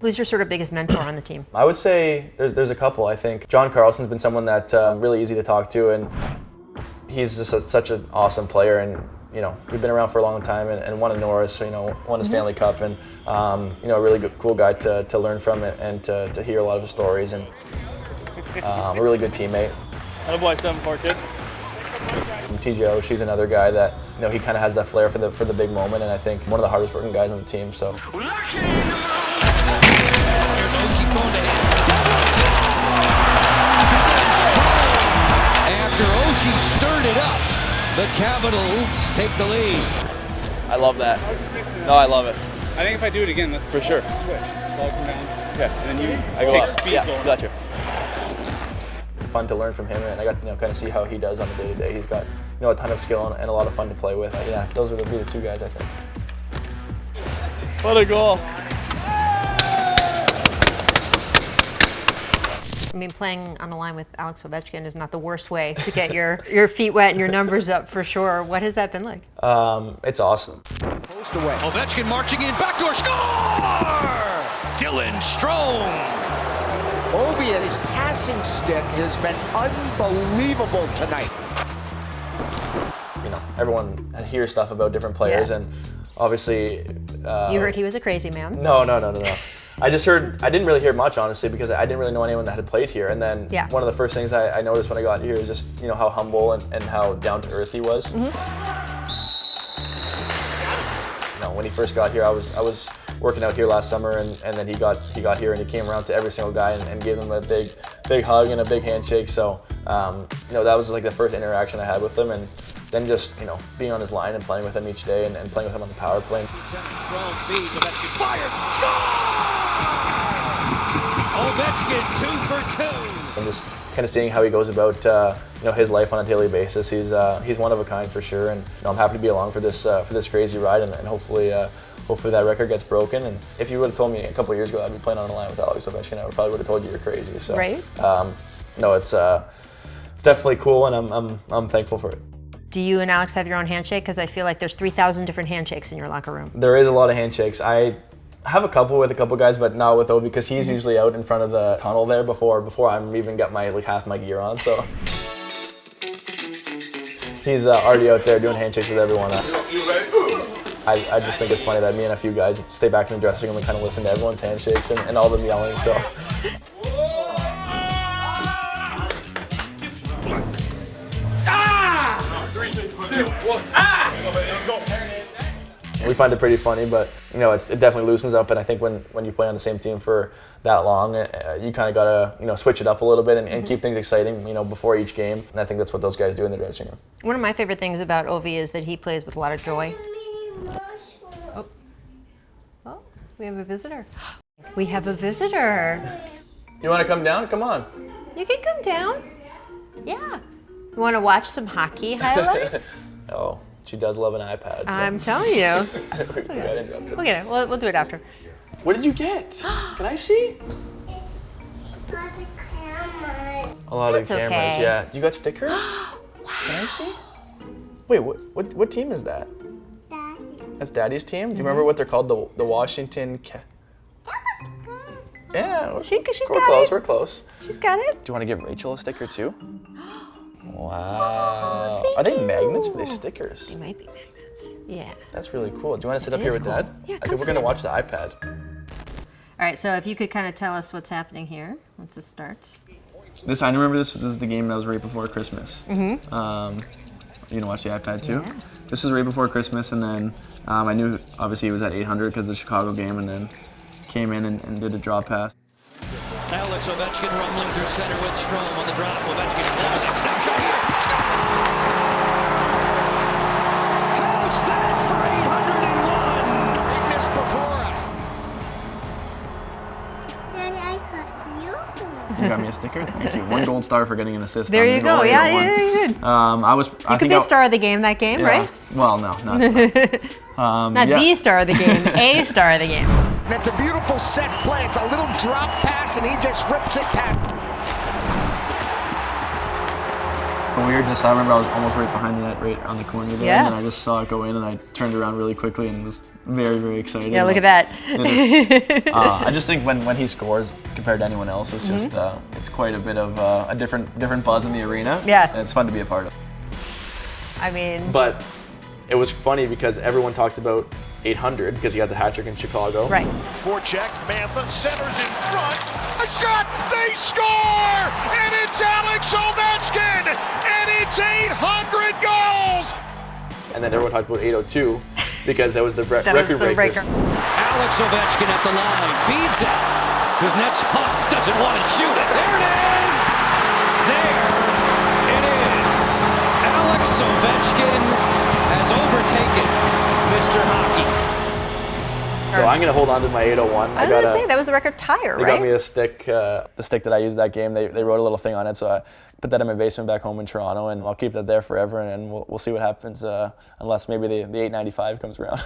Who's your sort of biggest mentor on the team? I would say there's a couple. I think John Carlson's been someone that really easy to talk to, and he's just such an awesome player. And we've been around for a long time and won a Norris, won a Stanley Cup, and a really good, cool guy to learn from and to hear a lot of his stories, and a really good teammate. Attaboy, 7'4" kid. TJ, she's another guy that he kind of has that flair for the big moment, and I think one of the hardest working guys on the team. So. After Oshie stirred it up, the Capitals take the lead. I love that. No, I love it. I think if I do it again, let's for sure. Switch. So I'll come down. Okay. And then you I go take up. speed Yeah, going. gotcha. Fun to learn from him, and I got kind of see how he does on the day-to-day. He's got a ton of skill and a lot of fun to play with. Yeah, those are the two guys I think. What a goal! I mean, playing on a line with Alex Ovechkin is not the worst way to get your feet wet and your numbers up for sure. What has that been like? It's awesome. Post away. Ovechkin marching in, backdoor score! Dylan Strome. Ovi and his passing stick has been unbelievable tonight. Everyone hears stuff about different players, and obviously. You heard he was a crazy man. No. I just heard, I didn't really hear much, honestly, because I didn't really know anyone that had played here. And then one of the first things I noticed when I got here is just, how humble and how down to earth he was. Mm-hmm. When he first got here, I was working out here last summer, and then he got here and he came around to every single guy and gave them a big hug and a big handshake. So, that was like the first interaction I had with him. And then just, being on his line and playing with him each day and playing with him on the power play. Strome feeds, Ovechkin fires, score! Ovechkin 2 for 2. And just kind of seeing how he goes about, his life on a daily basis. He's one of a kind for sure, and I'm happy to be along for this crazy ride, and hopefully that record gets broken. And if you would have told me a couple of years ago I'd be playing on a line with Alex Ovechkin, I probably would have told you you're crazy. So, right? No, it's definitely cool, and I'm thankful for it. Do you and Alex have your own handshake? Because I feel like there's 3,000 different handshakes in your locker room. There is a lot of handshakes. I have a couple with a couple guys, but not with Ovi, because he's usually out in front of the tunnel there before I'm even got my half my gear on. So he's already out there doing handshakes with everyone. I just think it's funny that me and a few guys stay back in the dressing room and kind of listen to everyone's handshakes and all them yelling. So. We find it pretty funny, but it definitely loosens up. And I think when you play on the same team for that long, you kind of gotta switch it up a little bit and keep things exciting before each game. And I think that's what those guys do in the dressing room. One of my favorite things about Ovi is that he plays with a lot of joy. Oh, we have a visitor. We have a visitor. You want to come down? Come on. You can come down. Yeah. You want to watch some hockey highlights? Oh, she does love an iPad. So. I'm telling you. We got interrupted. We'll get it. We'll do it after. What did you get? Can I see? A lot That's of cameras. okay. Yeah. You got stickers? Wow. Can I see? Wait, what team is that? Daddy. That's Daddy's team? Do you remember what they're called? The Washington Yeah, we're She's close. it. We're close. She's got it. Do you want to give Rachel a sticker too? Wow. Thank Are they you. magnets or are they stickers? They might be magnets. Yeah. That's really cool. Do you want to sit up It here is with cool. Dad? Yeah, I come think we're going to sit. watch the iPad. All right, so if you could kind of tell us what's happening here. Once it starts. I remember this is the game that was right before Christmas. Mm-hmm. You gonna watch the iPad too? Yeah. This is right before Christmas, and then I knew obviously he was at 800 because of the Chicago game, and then came in and did a draw pass. Alex Ovechkin rumbling through center with Strome on the drop. Ovechkin closes it. Snapshot here. How's that for 801? Big miss before us. Daddy, I got you. You got me a sticker? Thank you. 1 gold star for getting an assist. There on you the go. goal. Yeah, I got yeah, one. you did. I You could be a star of the game that game, right? Well, no, not. Not the star of the game, a star of the game. And it's a beautiful set play. It's a little drop pass, and he just rips it past. weirdness. I remember I was almost right behind the net, right on the corner there, Yeah. and then I just saw it go in, and I turned around really quickly and was very, very excited. Yeah, look at Like, that. I just think when he scores compared to anyone else, it's just it's quite a bit of a different buzz in the arena. Yeah. And it's fun to be a part of. I mean, But it was funny because everyone talked about 800 because he got the hat trick in Chicago. right. Forecheck, Mantha centers in front. A shot, they score! And it's Alex Ovechkin! And it's 800 goals! And then everyone talked about 802 because that was the That was record the breakers. breaker. Alex Ovechkin at the line, feeds it. Kuznetsov doesn't want to shoot it. There it is! There it is! Alex Ovechkin has overtaken Mr. Hockey. So I'm gonna hold on to my 801. I was going to say, that was the record tire, They right? got me a stick, the stick that I used that game. They wrote a little thing on it, so I put that in my basement back home in Toronto, and I'll keep that there forever. And we'll see what happens, unless maybe the 895 comes around.